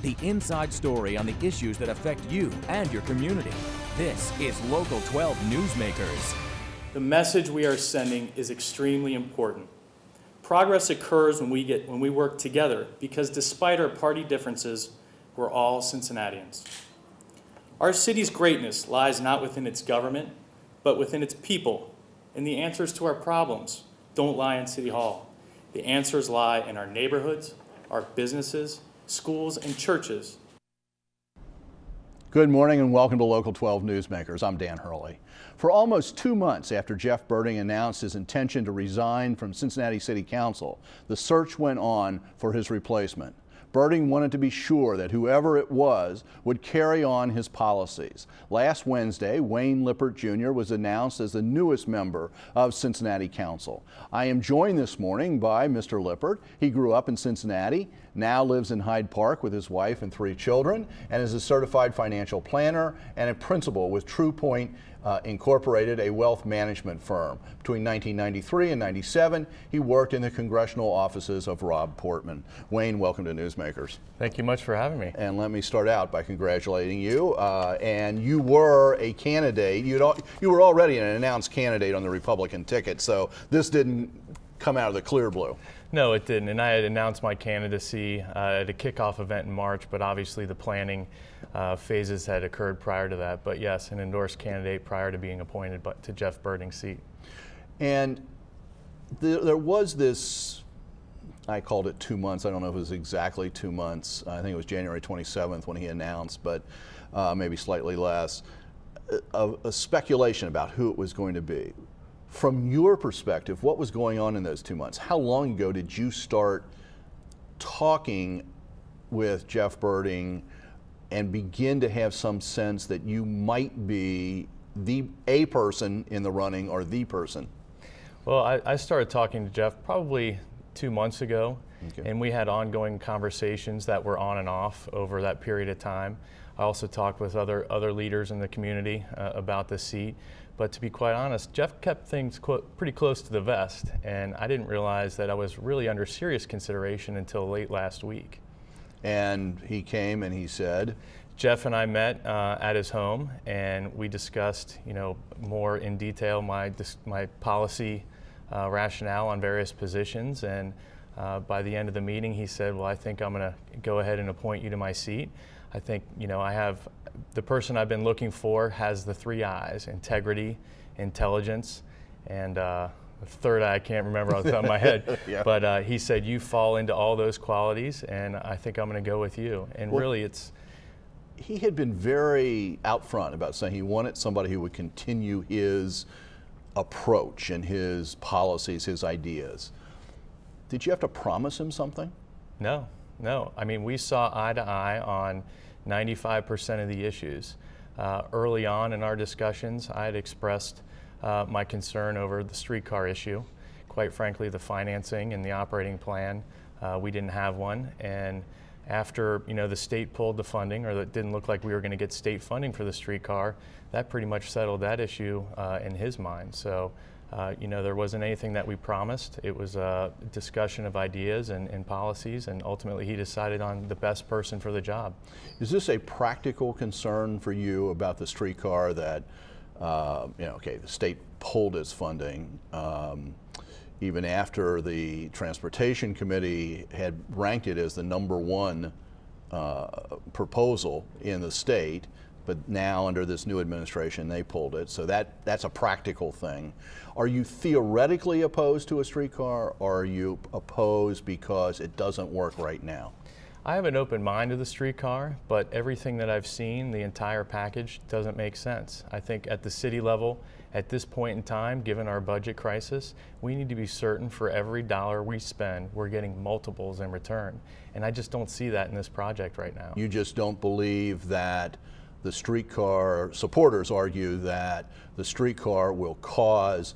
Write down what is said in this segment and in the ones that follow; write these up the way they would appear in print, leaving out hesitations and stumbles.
the inside story on the issues that affect you and your community. This is Local 12 Newsmakers. The message we are sending is extremely important. Progress occurs when we work together because despite our party differences, we're all Cincinnatians. Our city's greatness lies not within its government, but within its people. And the answers to our problems don't lie in City Hall. The answers lie in our neighborhoods, our businesses, schools, and churches. Good morning and welcome to Local 12 Newsmakers. I'm Dan Hurley. For almost 2 months after Jeff Berding announced his intention to resign from Cincinnati City Council, the search went on for his replacement. Berding wanted to be sure that whoever it was would carry on his policies. Last Wednesday, Wayne Lippert Jr. was announced as the newest member of Cincinnati Council. I am joined this morning by Mr. Lippert. He grew up in Cincinnati, now lives in Hyde Park with his wife and 3 children, and is a certified financial planner and a principal with TruePoint Incorporated, a wealth management firm. Between 1993 and 97, he worked in the congressional offices of Rob Portman. Wayne, welcome to Newsmakers. Thank you much for having me. And let me start out by congratulating you. And you were a candidate. You were already an announced candidate on the Republican ticket, so this didn't come out of the clear blue. No, it didn't. And I had announced my candidacy at a kickoff event in March, but obviously the planning phases had occurred prior to that. But yes, an endorsed candidate prior to being appointed to Jeff Berding's seat. And there was this, I called it 2 months. I don't know if it was exactly 2 months. I think it was January 27th when he announced, but maybe slightly less, a speculation about who it was going to be. From your perspective, what was going on in those 2 months? How long ago did you start talking with Jeff Berding and begin to have some sense that you might be a person in the running or the person? Well, I started talking to Jeff probably 2 months ago, okay. And we had ongoing conversations that were on and off over that period of time. I also talked with other leaders in the community about the seat. But to be quite honest, Jeff kept things pretty close to the vest, and I didn't realize that I was really under serious consideration until late last week. And he came and he said? Jeff and I met at his home, and we discussed, more in detail my policy rationale on various positions. And by the end of the meeting, he said, "Well, I think I'm going to go ahead and appoint you to my seat. I think, I have the person I've been looking for has the 3 I's: integrity, intelligence, and the third I can't remember off the top of my head." Yeah. But he said, "You fall into all those qualities, and I think I'm going to go with you." And well, really, he had been very out front about saying he wanted somebody who would continue his approach and his policies, his ideas. Did you have to promise him something? No. I mean, we saw eye to eye on 95% of the issues. Early on in our discussions, I had expressed my concern over the streetcar issue. Quite frankly, the financing and the operating plan, we didn't have one. And after the state pulled the funding, or it didn't look like we were going to get state funding for the streetcar, that pretty much settled that issue in his mind. So, there wasn't anything that we promised. It was a discussion of ideas and policies, and ultimately he decided on the best person for the job. Is this a practical concern for you about the streetcar that, the state pulled its funding, even after the Transportation Committee had ranked it as the #1 proposal in the state, but now under this new administration they pulled it, so that's a practical thing. Are you theoretically opposed to a streetcar, or are you opposed because it doesn't work right now? I have an open mind to the streetcar, but everything that I've seen, the entire package, doesn't make sense. I think at the city level, at this point in time, given our budget crisis, we need to be certain for every dollar we spend, we're getting multiples in return. And I just don't see that in this project right now. You just don't believe that the streetcar supporters argue that the streetcar will cause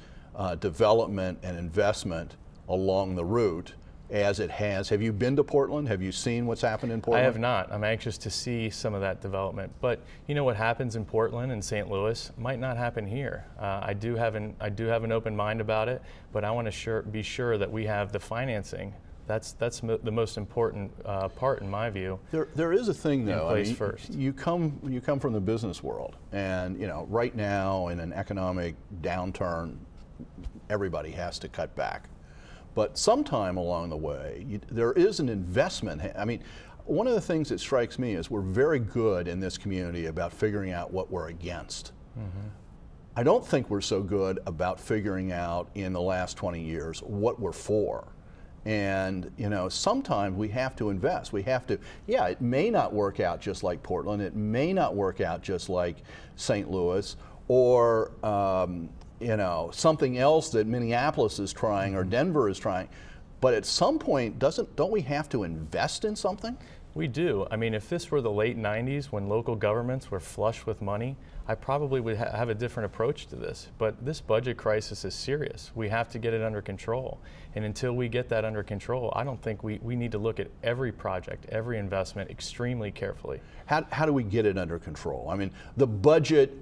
development and investment along the route as it has. Have you been to Portland? Have you seen what's happened in Portland? I have not. I'm anxious to see some of that development. But what happens in Portland and St. Louis might not happen here. I do have an open mind about it, but I want to be sure that we have the financing That's the most important part in my view. There is a thing though. Place first. You come from the business world, and right now in an economic downturn, everybody has to cut back. But sometime along the way, there is an investment. I mean, one of the things that strikes me is we're very good in this community about figuring out what we're against. Mm-hmm. I don't think we're so good about figuring out in the last 20 years what we're for. And sometimes we have to invest. We have to, it may not work out just like Portland. It may not work out just like St. Louis, or something else that Minneapolis is trying or Denver is trying. But at some point, don't we have to invest in something? We do. I mean, if this were the late 90s when local governments were flush with money, I probably would have a different approach to this. But this budget crisis is serious. We have to get it under control. And until we get that under control, I don't think we need to look at every project, every investment extremely carefully. How do we get it under control? I mean, the budget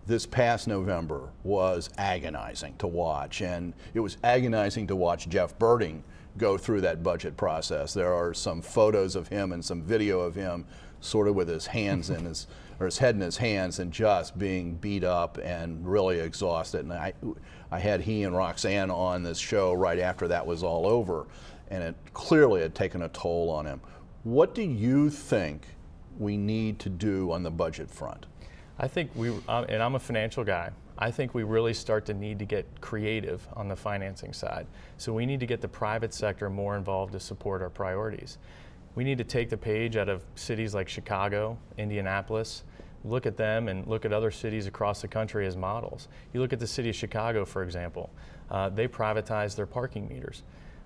this past November was agonizing to watch, and it was agonizing to watch Jeff Berding go through that budget process. There are some photos of him and some video of him sort of with his hands in his head in his hands and just being beat up and really exhausted. And I had he and Roxanne on this show right after that was all over, and it clearly had taken a toll on him. What do you think we need to do on the budget front? I think and I'm a financial guy, I think we really start to need to get creative on the financing side. So we need to get the private sector more involved to support our priorities. We need to take the page out of cities like Chicago, Indianapolis, look at them and look at other cities across the country as models. You look at the city of Chicago, for example, they privatized their parking meters.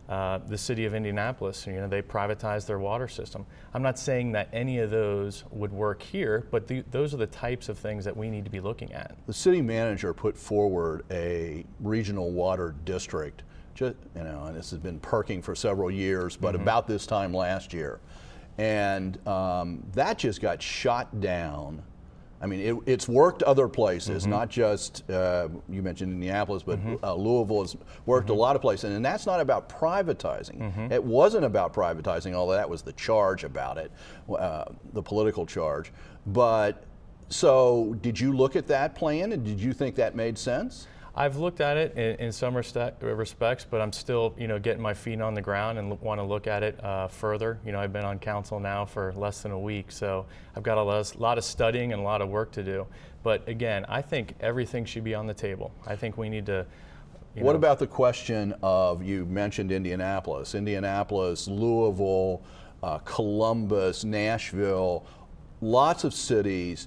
The city of Indianapolis, they privatized their water system. I'm not saying that any of those would work here, but those are the types of things that we need to be looking at. The city manager put forward a regional water district, and this has been perking for several years, but about this time last year. And that just got shot down. I mean, it's worked other places, not just, you mentioned Indianapolis, but Louisville has worked a lot of places. And that's not about privatizing. It wasn't about privatizing, although that was the charge about it, the political charge. But so did you look at that plan, and did you think that made sense? I've looked at it in some respects, but I'm still, getting my feet on the ground and want to look at it further. I've been on council now for less than a week, so I've got a lot of studying and a lot of work to do. But again, I think everything should be on the table. I think we need to. What about the question of, you mentioned Indianapolis, Louisville, Columbus, Nashville, lots of cities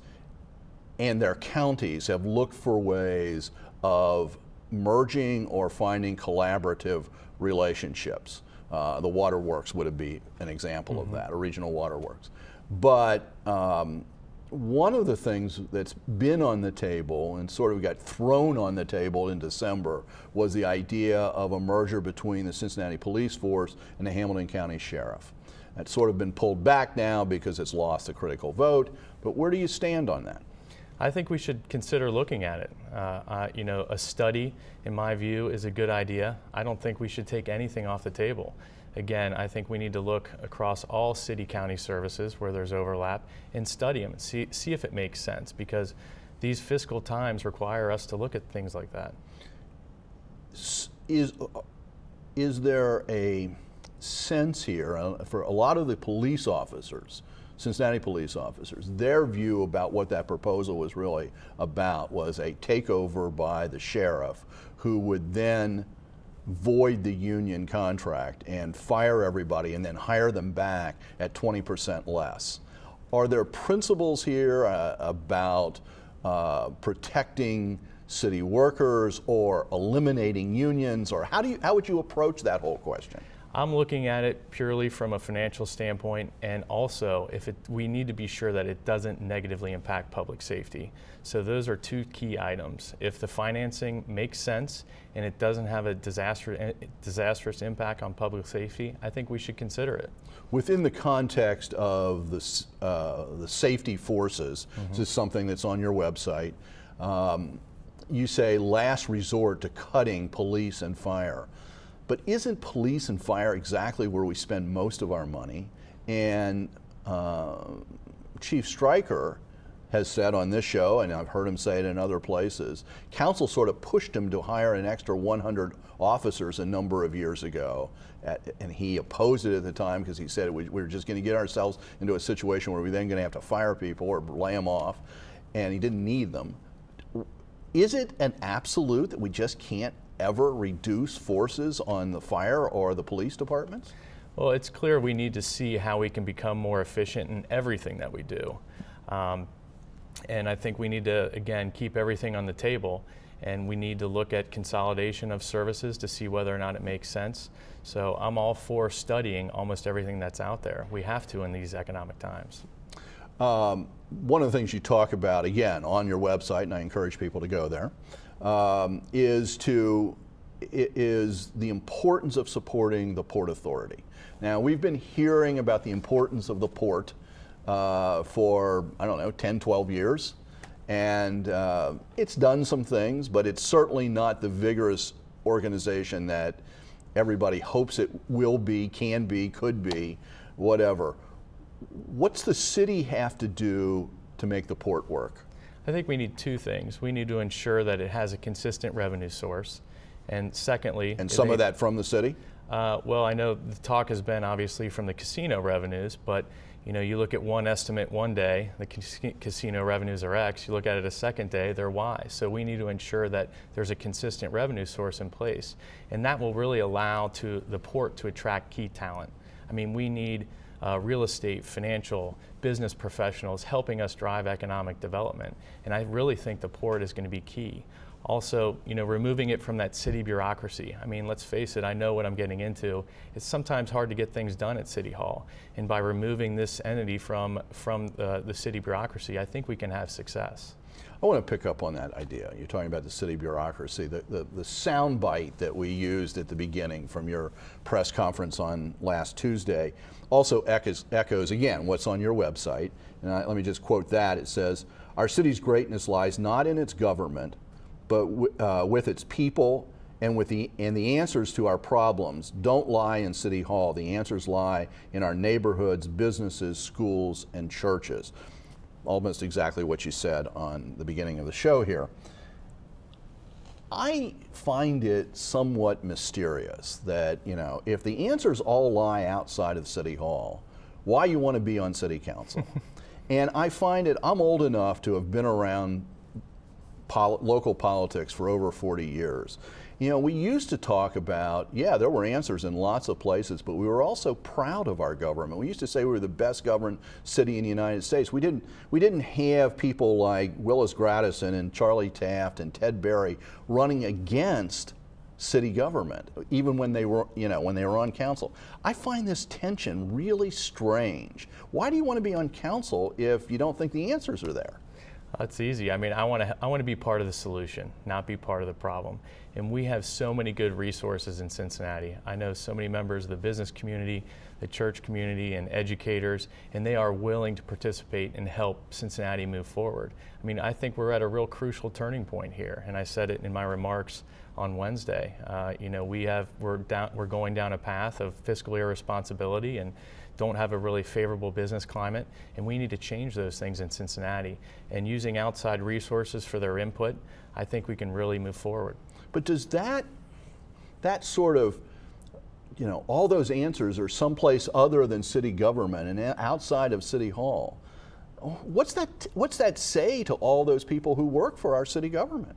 and their counties have looked for ways of merging or finding collaborative relationships. The waterworks would be an example of that, a regional waterworks. But one of the things that's been on the table and sort of got thrown on the table in December was the idea of a merger between the Cincinnati Police Force and the Hamilton County Sheriff. That's sort of been pulled back now because it's lost the critical vote. But where do you stand on that? I think we should consider looking at it. A study, in my view, is a good idea. I don't think we should take anything off the table. Again, I think we need to look across all city-county services where there's overlap and study them and see if it makes sense, because these fiscal times require us to look at things like that. Is there a sense here for a lot of the police officers, Cincinnati police officers, their view about what that proposal was really about was a takeover by the sheriff, who would then void the union contract and fire everybody and then hire them back at 20% less. Are there principles here about protecting city workers or eliminating unions, or how would you approach that whole question? I'm looking at it purely from a financial standpoint, and also we need to be sure that it doesn't negatively impact public safety. So those are two key items. If the financing makes sense and it doesn't have a disastrous impact on public safety, I think we should consider it. Within the context of the safety forces, this is something that's on your website, you say last resort to cutting police and fire. But isn't police and fire exactly where we spend most of our money? And Chief Stryker has said on this show, and I've heard him say it in other places, council sort of pushed him to hire an extra 100 officers a number of years ago. And he opposed it at the time because he said we were just going to get ourselves into a situation where we're then going to have to fire people or lay them off, and he didn't need them. Is it an absolute that we just can't ever reduce forces on the fire or the police departments? Well, it's clear we need to see how we can become more efficient in everything that we do. And I think we need to, again, keep everything on the table, and we need to look at consolidation of services to see whether or not it makes sense. So I'm all for studying almost everything that's out there. We have to in these economic times. One of the things you talk about, again, on your website, and I encourage people to go there, is the importance of supporting the Port Authority. Now, we've been hearing about the importance of the port for, I don't know, 10, 12 years. And it's done some things, but it's certainly not the vigorous organization that everybody hopes it will be, can be, could be, whatever. What's the city have to do to make the port work? I think we need two things. We need to ensure that it has a consistent revenue source. And secondly... And some of that from the city? Well, I know the talk has been obviously from the casino revenues, but you look at one estimate one day, the casino revenues are X, you look at it a second day, they're Y. So we need to ensure that there's a consistent revenue source in place. And that will really allow the port to attract key talent. I mean, we need real estate, financial, business professionals helping us drive economic development. And I really think the port is going to be key. Also, removing it from that city bureaucracy. I mean, let's face it, I know what I'm getting into. It's sometimes hard to get things done at City Hall. And by removing this entity from the city bureaucracy, I think we can have success. I want to pick up on that idea. You're talking about the city bureaucracy. The soundbite that we used at the beginning from your press conference on last Tuesday also echoes again, what's on your website. And let me just quote that. It says, "Our city's greatness lies not in its government, but with its people, and the answers to our problems don't lie in City Hall. The answers lie in our neighborhoods, businesses, schools, and churches." Almost exactly what you said on the beginning of the show here. I find it somewhat mysterious that, if the answers all lie outside of City Hall, why you want to be on City Council. And I find it, I'm old enough to have been around local politics for over 40 years. We used to talk about, there were answers in lots of places, but we were also proud of our government. We used to say we were the best governed city in the United States. We didn't have people like Willis Gradison and Charlie Taft and Ted Berry running against city government, even when they were, when they were on council. I find this tension really strange. Why do you want to be on council if you don't think the answers are there? It's easy. I mean, I want to be part of the solution, not be part of the problem. And we have so many good resources in Cincinnati. I know so many members of the business community, the church community, and educators, and they are willing to participate and help Cincinnati move forward. I mean, I think we're at a real crucial turning point here, and I said it in my remarks on Wednesday. We're going down a path of fiscal irresponsibility and don't have a really favorable business climate, and we need to change those things in Cincinnati. And using outside resources for their input, I think we can really move forward. But does that sort of, all those answers are someplace other than city government and outside of City Hall? What's that say to all those people who work for our city government?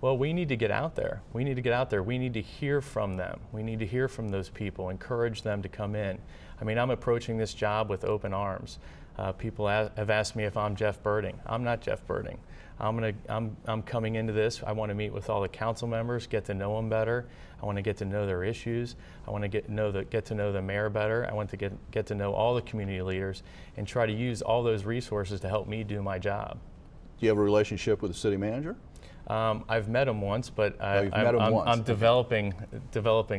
Well, we need to get out there. We need to get out there. We need to hear from them. We need to hear from those people, encourage them to come in. I mean, I'm approaching this job with open arms. People have asked me if I'm Jeff Berding. I'm not Jeff Berding. I'm coming into this. I want to meet with all the council members, get to know them better. I want to get to know their issues. I want to get to know the mayor better. I want to get to know all the community leaders and try to use all those resources to help me do my job. Do you have a relationship with the city manager? I've met him once, but I'm developing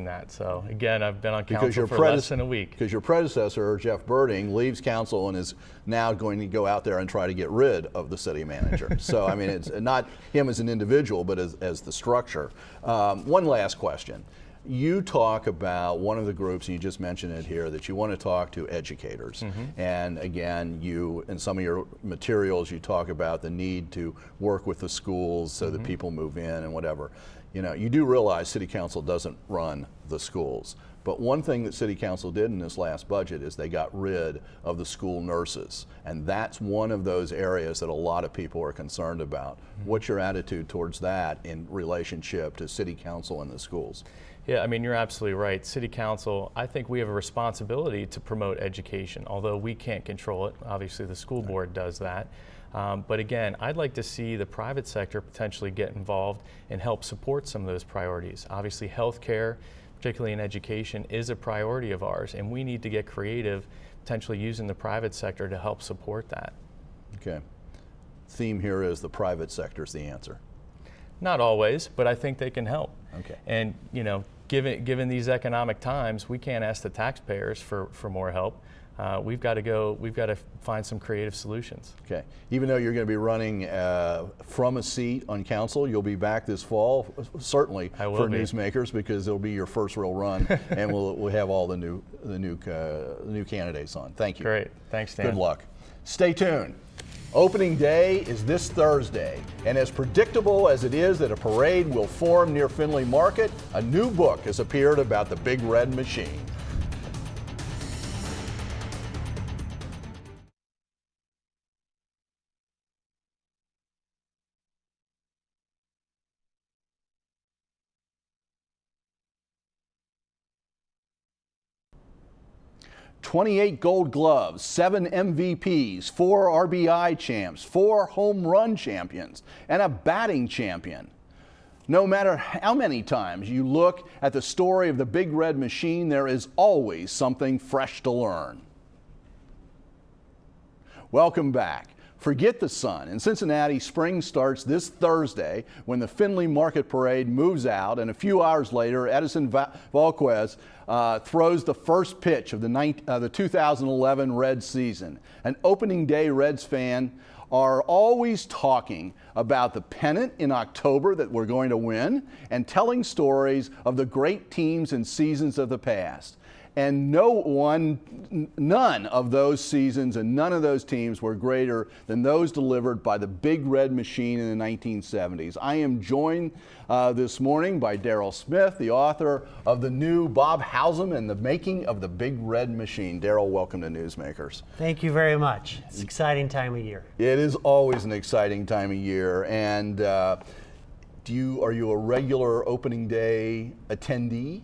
that. So again, I've been on council for less than a week. Because your predecessor, Jeff Berding, leaves council and is now going to go out there and try to get rid of the city manager. So I mean, it's not him as an individual, but as the structure. One last question. You talk about one of the groups, and you just mentioned it here, that you want to talk to educators. And again, you, in some of your materials, you talk about the need to work with the schools so that people move in and whatever. You know, you do realize City Council doesn't run the schools. But one thing that City Council did in this last budget is they got rid of the school nurses. And that's one of those areas that a lot of people are concerned about. What's your attitude towards that in relationship to City Council and the schools? Yeah, I mean, you're absolutely right. City Council, I think we have a responsibility to promote education, although we can't control it. Obviously, the school board does that. But again, I'd like to see the private sector potentially get involved and help support some of those priorities. Obviously, healthcare, particularly in education, is a priority of ours, and we need to get creative, potentially using the private sector to help support that. Okay. Theme here is the private sector is the answer. Not always, but I think they can help. Okay. And you know, given these economic times, we can't ask the taxpayers for more help. We've got to find some creative solutions. Okay. Even though you're going to be running from a seat on council, you'll be back this fall, certainly for Newsmakers, because it'll be your first real run, and we'll have all the new candidates on. Thank you. Great. Thanks, Dan. Good luck. Stay tuned. Opening day is this Thursday, and as predictable as it is that a parade will form near Findlay Market, a new book has appeared about the Big Red Machine. "28 Gold Gloves, 7 MVPs, 4 RBI champs, 4 home run champions, and a batting champion." No matter how many times you look at the story of the Big Red Machine, there is always something fresh to learn. Welcome back. Forget the sun. In Cincinnati, spring starts this Thursday when the Findlay Market Parade moves out, and a few hours later, Edison Valquez throws the first pitch of the 2011 Reds season. An opening day Reds fan are always talking about the pennant in October that we're going to win and telling stories of the great teams and seasons of the past. And none of those seasons and none of those teams were greater than those delivered by the Big Red Machine in the 1970s. I am joined this morning by Daryl Smith, the author of the new Bob Howsam and the Making of the Big Red Machine. Daryl, welcome to Newsmakers. Thank you very much. It's an exciting time of year. It is always an exciting time of year. And are you a regular opening day attendee?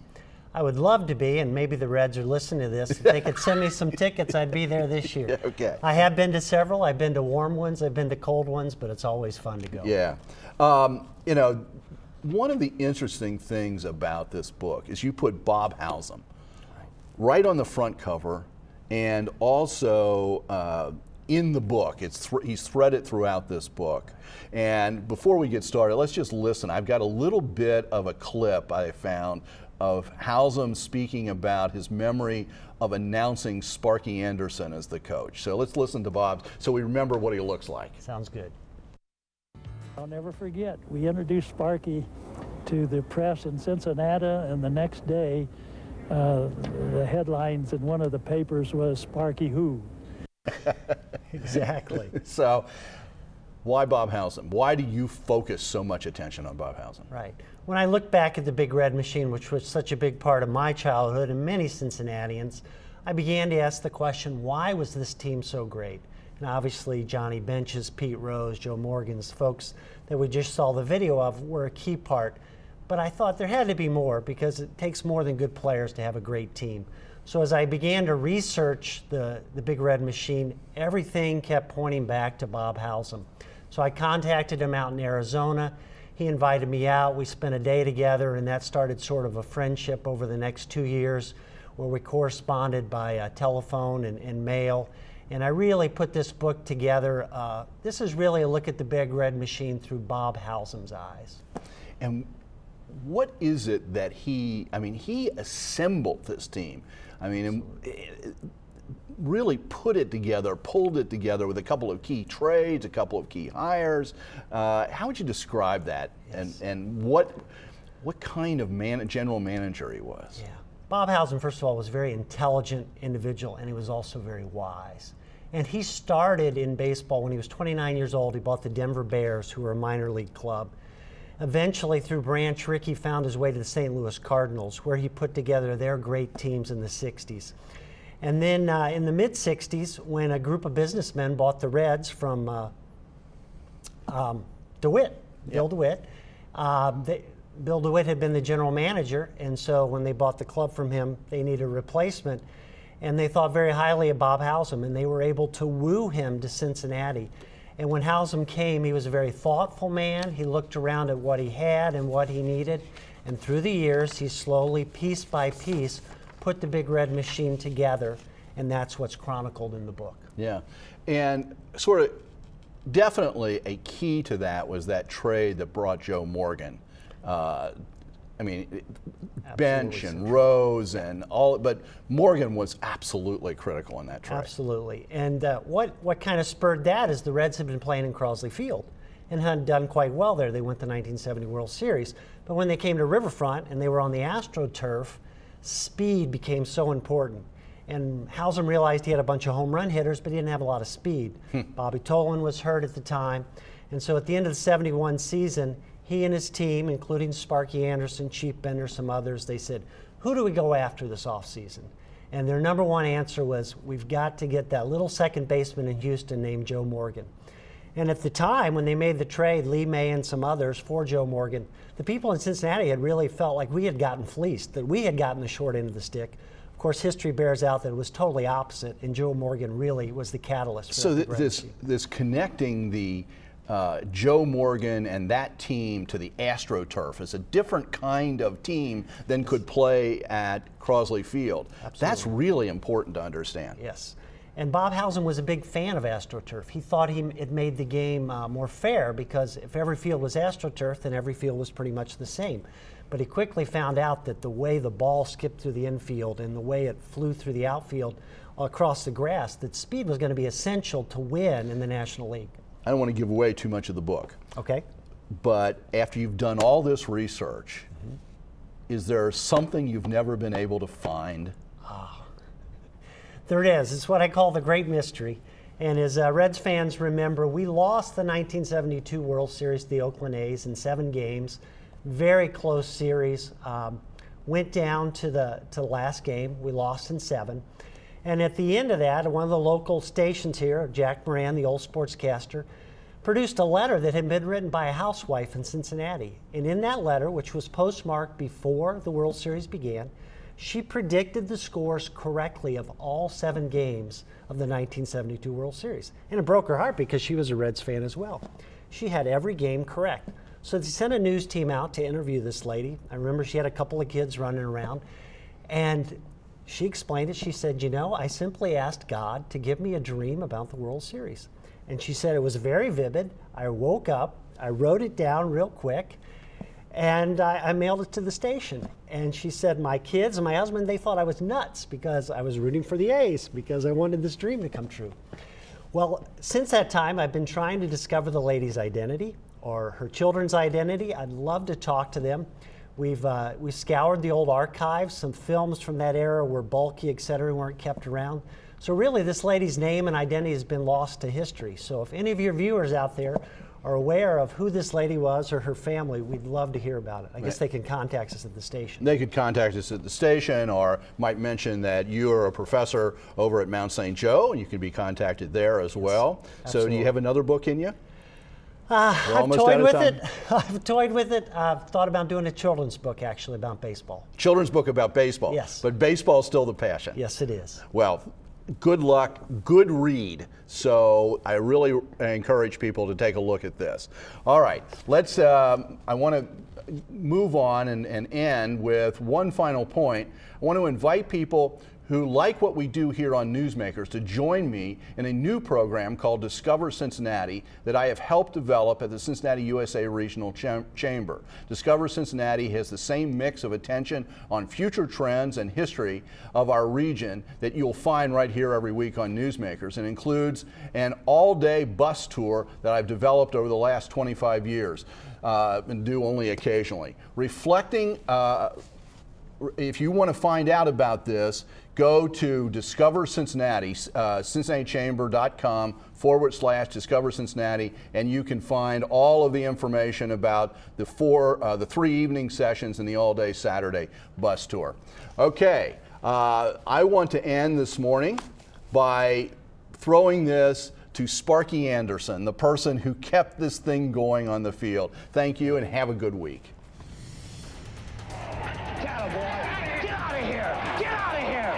I would love to be, and maybe the Reds are listening to this. If they could send me some tickets, I'd be there this year. Okay. I have been to several. I've been to warm ones. I've been to cold ones, but it's always fun to go. Yeah. You know, one of the interesting things about this book is you put Bob Howsam right on the front cover, and also in the book. He's threaded throughout this book. And before we get started, let's just listen. I've got a little bit of a clip I found of Howsam speaking about his memory of announcing Sparky Anderson as the coach. So let's listen to Bob so we remember what he looks like. Sounds good. I'll never forget, we introduced Sparky to the press in Cincinnati, and the next day the headlines in one of the papers was Sparky Who. Exactly. So why Bob Howsam? Why do you focus so much attention on Bob Howsam? Right. When I look back at the Big Red Machine, which was such a big part of my childhood and many Cincinnatians, I began to ask the question, why was this team so great? And obviously Johnny Bench's, Pete Rose, Joe Morgan's, folks that we just saw the video of were a key part. But I thought there had to be more, because it takes more than good players to have a great team. So as I began to research the Big Red Machine, everything kept pointing back to Bob Howsam. So I contacted him out in Arizona. He invited me out. We spent a day together, and that started sort of a friendship over the next 2 years, where we corresponded by telephone and mail. And I really put this book together. This is really a look at the Big Red Machine through Bob Howsam's eyes. And what is it that he assembled this team. I mean, really put it together, pulled it together with a couple of key trades, a couple of key hires. How would you describe that? Yes. And what what kind of general manager he was. Yeah. Bob Howsam, first of all, was a very intelligent individual, and he was also very wise. And he started in baseball when he was 29 years old. He bought the Denver Bears, who were a minor league club. Eventually, through Branch Rickey, he found his way to the St. Louis Cardinals, where he put together their great teams in the 60s. And then in the mid-60s, when a group of businessmen bought the Reds from DeWitt, Bill DeWitt, Bill DeWitt had been the general manager, and so when they bought the club from him, they needed a replacement. And they thought very highly of Bob Howsam, and they were able to woo him to Cincinnati. And when Howsam came, he was a very thoughtful man. He looked around at what he had and what he needed. And through the years, he slowly, piece by piece, put the Big Red Machine together, and that's what's chronicled in the book. Yeah, and sort of definitely a key to that was that trade that brought Joe Morgan. I mean, Bench and Rose and all, but Morgan was absolutely critical in that trade. Absolutely. And what kind of spurred that is the Reds had been playing in Crosley Field and had done quite well there. They went to the 1970 World Series. But when they came to Riverfront and they were on the AstroTurf, speed became so important. And Howsam realized he had a bunch of home run hitters, but he didn't have a lot of speed. Bobby Tolan was hurt at the time. And so at the end of the 71 season, he and his team, including Sparky Anderson, Chief Bender, some others, they said, who do we go after this offseason? And their number one answer was, we've got to get that little second baseman in Houston named Joe Morgan. And at the time, when they made the trade, Lee May and some others for Joe Morgan, the people in Cincinnati had really felt like we had gotten fleeced, that we had gotten the short end of the stick. Of course, history bears out that it was totally opposite, and Joe Morgan really was the catalyst for this connecting the Joe Morgan and that team to the AstroTurf is a different kind of team than could play at Crosley Field. Absolutely. That's really important to understand. Yes. And Bob Howsam was a big fan of AstroTurf. He thought it made the game more fair, because if every field was AstroTurf, then every field was pretty much the same. But he quickly found out that the way the ball skipped through the infield and the way it flew through the outfield across the grass, that speed was going to be essential to win in the National League. I don't want to give away too much of the book. Okay. But after you've done all this research, is there something you've never been able to find? There it is. It's what I call the great mystery. And as Reds fans remember, we lost the 1972 World Series to the Oakland A's in 7 games. Very close series. Went down to the last game. We lost in 7. And at the end of that, one of the local stations here, Jack Moran, the old sportscaster, produced a letter that had been written by a housewife in Cincinnati. And in that letter, which was postmarked before the World Series began, she predicted the scores correctly of all 7 games of the 1972 World Series. And it broke her heart because she was a Reds fan as well. She had every game correct. So they sent a news team out to interview this lady. I remember she had a couple of kids running around. And she explained it. She said, you know, I simply asked God to give me a dream about the World Series. And she said it was very vivid. I woke up, I wrote it down real quick, and I mailed it to the station. And she said my kids and my husband, they thought I was nuts because I was rooting for the A's, because I wanted this dream to come true. Well, since that time, I've been trying to discover the lady's identity or her children's identity. I'd love to talk to them. We scoured the old archives. Some films from that era were bulky, et cetera, weren't kept around. So really, this lady's name and identity has been lost to history. So if any of your viewers out there are aware of who this lady was or her family, we'd love to hear about it. I guess they can contact us at the station. They could contact us at the station, or might mention that you're a professor over at Mount St. Joe, and you can be contacted there as well. So do you have another book in you? I've toyed with it. I've toyed with it. I've thought about doing a children's book, actually, about baseball. Children's book about baseball. Yes. But baseball's still the passion. Yes, it is. Well, good luck, good read. So I really encourage people to take a look at this. All right, let's, I want to move on and end with one final point. I want to invite people who like what we do here on Newsmakers to join me in a new program called Discover Cincinnati that I have helped develop at the Cincinnati USA Regional Chamber. Discover Cincinnati has the same mix of attention on future trends and history of our region that you'll find right here every week on Newsmakers, and includes an all-day bus tour that I've developed over the last 25 years. and do only occasionally. Reflecting, if you want to find out about this, go to Discover Cincinnati, CincinnatiChamber.com/Discover Cincinnati, and you can find all of the information about the 3 evening sessions and the all-day Saturday bus tour. Okay, I want to end this morning by throwing this to Sparky Anderson, the person who kept this thing going on the field. Thank you and have a good week. Get out of here! Get out of here!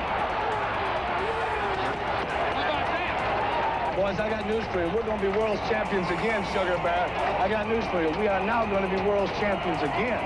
Boys, I got news for you. We're going to be world's champions again, Sugar Bear. I got news for you. We are now going to be world's champions again.